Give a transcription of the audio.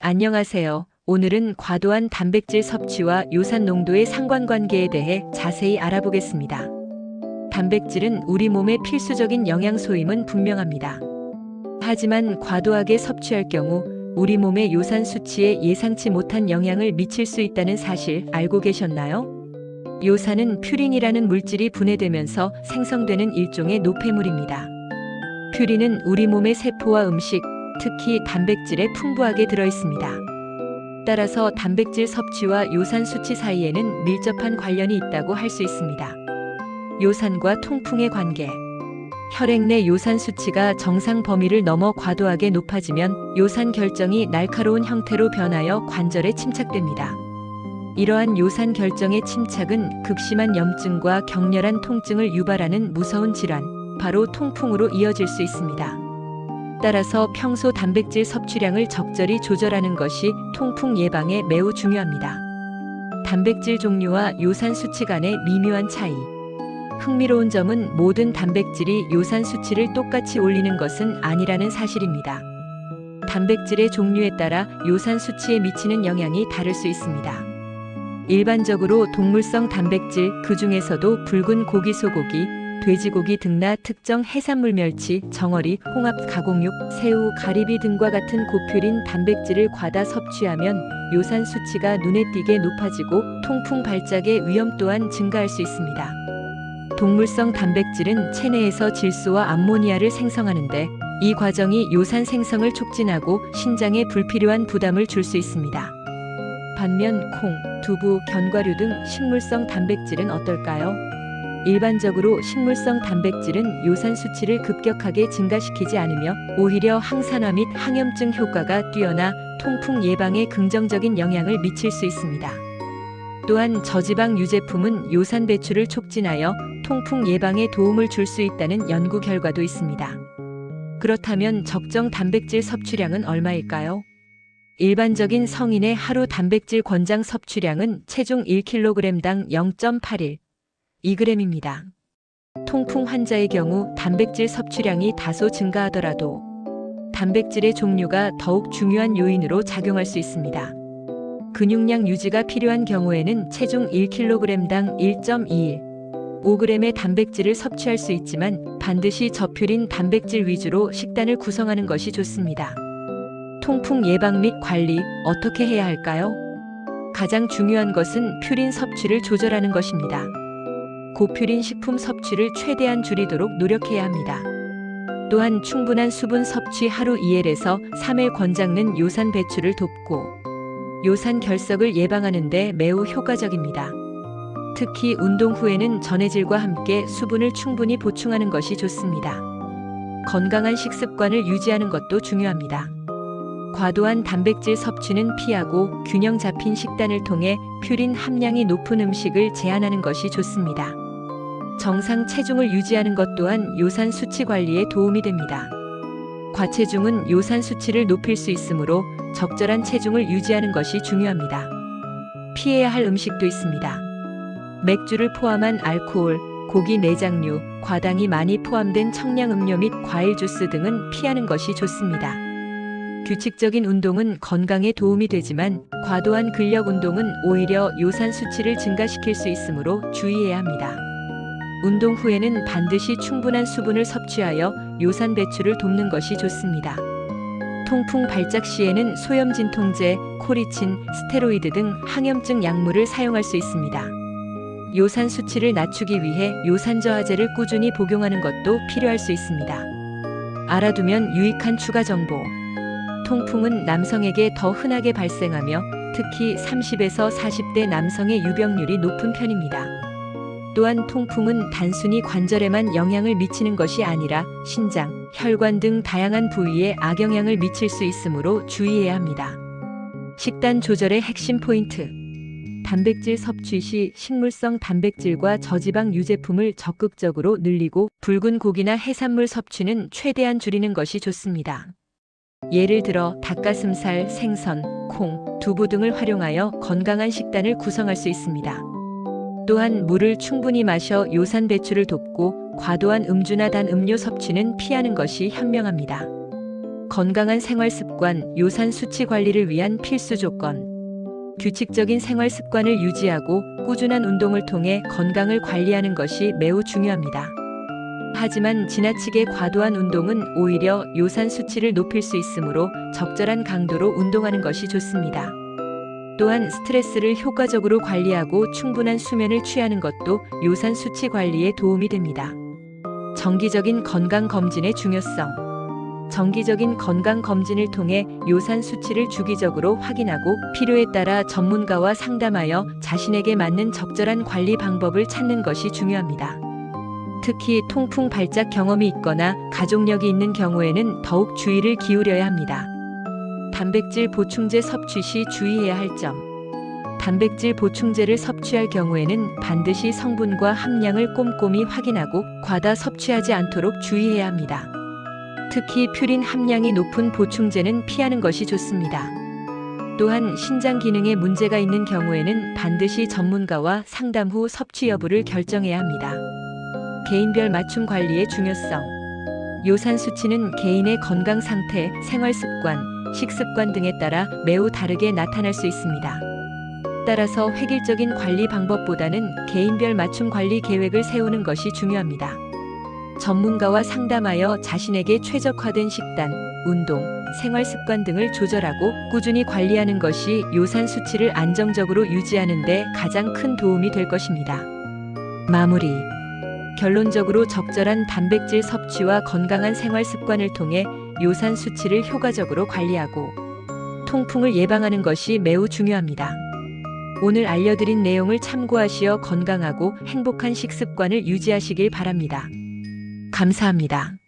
안녕하세요. 오늘은 과도한 단백질 섭취와 요산 농도의 상관관계에 대해 자세히 알아보겠습니다. 단백질은 우리 몸의 필수적인 영양소임은 분명합니다. 하지만 과도하게 섭취할 경우 우리 몸의 요산 수치에 예상치 못한 영향을 미칠 수 있다는 사실 알고 계셨나요? 요산은 퓨린이라는 물질이 분해되면서 생성되는 일종의 노폐물입니다. 퓨린은 우리 몸의 세포와 음식, 특히 단백질에 풍부하게 들어있습니다. 따라서 단백질 섭취와 요산 수치 사이에는 밀접한 관련이 있다고 할 수 있습니다. 요산과 통풍의 관계. 혈액 내 요산 수치가 정상 범위를 넘어 과도하게 높아지면 요산 결정이 날카로운 형태로 변하여 관절에 침착됩니다. 이러한 요산 결정의 침착은 극심한 염증과 격렬한 통증을 유발하는 무서운 질환, 바로 통풍으로 이어질 수 있습니다. 따라서 평소 단백질 섭취량을 적절히 조절하는 것이 통풍 예방에 매우 중요합니다. 단백질 종류와 요산 수치 간의 미묘한 차이. 흥미로운 점은 모든 단백질이 요산 수치를 똑같이 올리는 것은 아니라는 사실입니다. 단백질의 종류에 따라 요산 수치에 미치는 영향이 다를 수 있습니다. 일반적으로 동물성 단백질, 그 중에서도 붉은 고기, 소고기, 돼지고기 등나 특정 해산물, 멸치, 정어리, 홍합, 가공육, 새우, 가리비 등과 같은 고퓨린 단백질을 과다 섭취하면 요산 수치가 눈에 띄게 높아지고 통풍 발작의 위험 또한 증가할 수 있습니다. 동물성 단백질은 체내에서 질소와 암모니아를 생성하는데 이 과정이 요산 생성을 촉진하고 신장에 불필요한 부담을 줄 수 있습니다. 반면 콩, 두부, 견과류 등 식물성 단백질은 어떨까요? 일반적으로 식물성 단백질은 요산 수치를 급격하게 증가시키지 않으며 오히려 항산화 및 항염증 효과가 뛰어나 통풍 예방에 긍정적인 영향을 미칠 수 있습니다. 또한 저지방 유제품은 요산 배출을 촉진하여 통풍 예방에 도움을 줄 수 있다는 연구 결과도 있습니다. 그렇다면 적정 단백질 섭취량은 얼마일까요? 일반적인 성인의 하루 단백질 권장 섭취량은 체중 1kg당 0.81, 2g입니다. 통풍 환자의 경우 단백질 섭취량이 다소 증가하더라도 단백질의 종류가 더욱 중요한 요인으로 작용할 수 있습니다. 근육량 유지가 필요한 경우에는 체중 1kg당 1.21, 5g의 단백질을 섭취할 수 있지만 반드시 저퓨린 단백질 위주로 식단을 구성하는 것이 좋습니다. 통풍 예방 및 관리 어떻게 해야 할까요? 가장 중요한 것은 퓨린 섭취를 조절하는 것입니다. 고퓨린 식품 섭취를 최대한 줄이도록 노력해야 합니다. 또한 충분한 수분 섭취 하루 2L에서 3L 권장는 요산 배출을 돕고 요산 결석을 예방하는 데 매우 효과적입니다. 특히 운동 후에는 전해질과 함께 수분을 충분히 보충하는 것이 좋습니다. 건강한 식습관을 유지하는 것도 중요합니다. 과도한 단백질 섭취는 피하고 균형 잡힌 식단을 통해 퓨린 함량이 높은 음식을 제한하는 것이 좋습니다. 정상 체중을 유지하는 것 또한 요산 수치 관리에 도움이 됩니다. 과체중은 요산 수치를 높일 수 있으므로 적절한 체중을 유지하는 것이 중요합니다. 피해야 할 음식도 있습니다. 맥주를 포함한 알코올, 고기 내장류, 과당이 많이 포함된 청량음료 및 과일 주스 등은 피하는 것이 좋습니다. 규칙적인 운동은 건강에 도움이 되지만 과도한 근력 운동은 오히려 요산 수치를 증가시킬 수 있으므로 주의해야 합니다. 운동 후에는 반드시 충분한 수분을 섭취하여 요산 배출을 돕는 것이 좋습니다. 통풍 발작 시에는 소염 진통제, 코리친, 스테로이드 등 항염증 약물을 사용할 수 있습니다. 요산 수치를 낮추기 위해 요산 저하제를 꾸준히 복용하는 것도 필요할 수 있습니다. 알아두면 유익한 추가 정보. 통풍은 남성에게 더 흔하게 발생하며 특히 30에서 40대 남성의 유병률이 높은 편입니다. 또한 통풍은 단순히 관절에만 영향을 미치는 것이 아니라 신장, 혈관 등 다양한 부위에 악영향을 미칠 수 있으므로 주의해야 합니다. 식단 조절의 핵심 포인트. 단백질 섭취 시 식물성 단백질과 저지방 유제품을 적극적으로 늘리고 붉은 고기나 해산물 섭취는 최대한 줄이는 것이 좋습니다. 예를 들어 닭가슴살, 생선, 콩, 두부 등을 활용하여 건강한 식단을 구성할 수 있습니다. 또한 물을 충분히 마셔 요산 배출을 돕고 과도한 음주나 단 음료 섭취는 피하는 것이 현명합니다. 건강한 생활 습관, 요산 수치 관리를 위한 필수 조건. 규칙적인 생활 습관을 유지하고 꾸준한 운동을 통해 건강을 관리하는 것이 매우 중요합니다. 하지만 지나치게 과도한 운동은 오히려 요산 수치를 높일 수 있으므로 적절한 강도로 운동하는 것이 좋습니다. 또한 스트레스를 효과적으로 관리하고 충분한 수면을 취하는 것도 요산 수치 관리에 도움이 됩니다. 정기적인 건강 검진의 중요성. 정기적인 건강 검진을 통해 요산 수치를 주기적으로 확인하고 필요에 따라 전문가와 상담하여 자신에게 맞는 적절한 관리 방법을 찾는 것이 중요합니다. 특히 통풍 발작 경험이 있거나 가족력이 있는 경우에는 더욱 주의를 기울여야 합니다. 단백질 보충제 섭취 시 주의해야 할 점. 단백질 보충제를 섭취할 경우에는 반드시 성분과 함량을 꼼꼼히 확인하고 과다 섭취하지 않도록 주의해야 합니다. 특히 퓨린 함량이 높은 보충제는 피하는 것이 좋습니다. 또한 신장 기능에 문제가 있는 경우에는 반드시 전문가와 상담 후 섭취 여부를 결정해야 합니다. 개인별 맞춤 관리의 중요성. 요산 수치는 개인의 건강 상태, 생활 습관, 식습관 등에 따라 매우 다르게 나타날 수 있습니다. 따라서 획일적인 관리 방법보다는 개인별 맞춤 관리 계획을 세우는 것이 중요합니다. 전문가와 상담하여 자신에게 최적화된 식단, 운동, 생활 습관 등을 조절하고 꾸준히 관리하는 것이 요산 수치를 안정적으로 유지하는 데 가장 큰 도움이 될 것입니다. 마무리. 결론적으로 적절한 단백질 섭취와 건강한 생활 습관을 통해 요산 수치를 효과적으로 관리하고 통풍을 예방하는 것이 매우 중요합니다. 오늘 알려드린 내용을 참고하시어 건강하고 행복한 식습관을 유지하시길 바랍니다. 감사합니다.